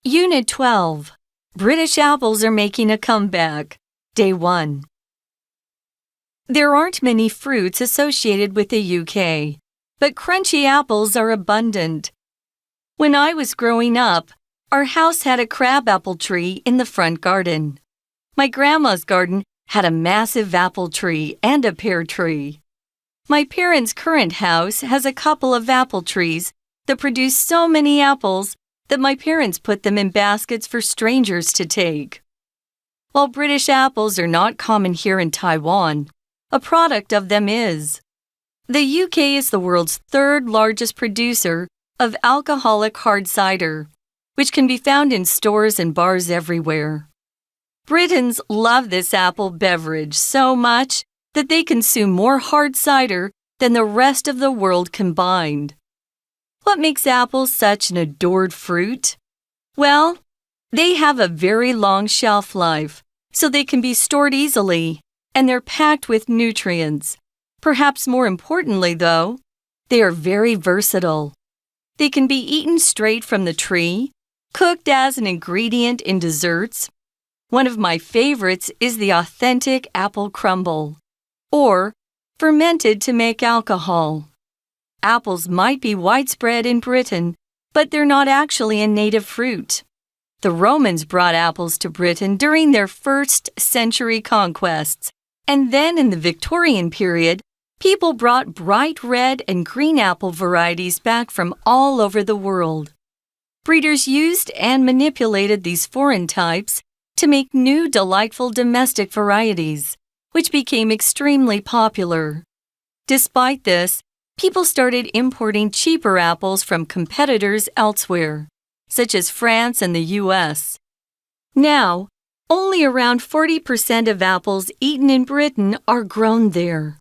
Unit 12. British apples are making a comeback. Day 1. There aren't many fruits associated with the UK, but crunchy apples are abundant. When I was growing up, our house had a crabapple tree in the front garden. My grandma's garden had a massive apple tree and a pear tree. My parents' current house has a couple of apple trees that produce so many apples that my parents put them in baskets for strangers to take. While British apples are not common here in Taiwan, a product of them is. The UK is the world's third largest producer of alcoholic hard cider, which can be found in stores and bars everywhere. Britons love this apple beverage so much that they consume more hard cider than the rest of the world combined. What makes apples such an adored fruit? Well, they have a very long shelf life, so they can be stored easily, and they're packed with nutrients. Perhaps more importantly, though, they are very versatile. They can be eaten straight from the tree, cooked as an ingredient in desserts. One of my favorites is the authentic apple crumble, or fermented to make alcohol. Apples might be widespread in Britain, but they're not actually a native fruit. The Romans brought apples to Britain during their first-century conquests, and then in the Victorian period, people brought bright red and green apple varieties back from all over the world. Breeders used and manipulated these foreign types to make new delightful domestic varieties, which became extremely popular. Despite this, people started importing cheaper apples from competitors elsewhere, such as France and the US. Now, only around 40% of apples eaten in Britain are grown there.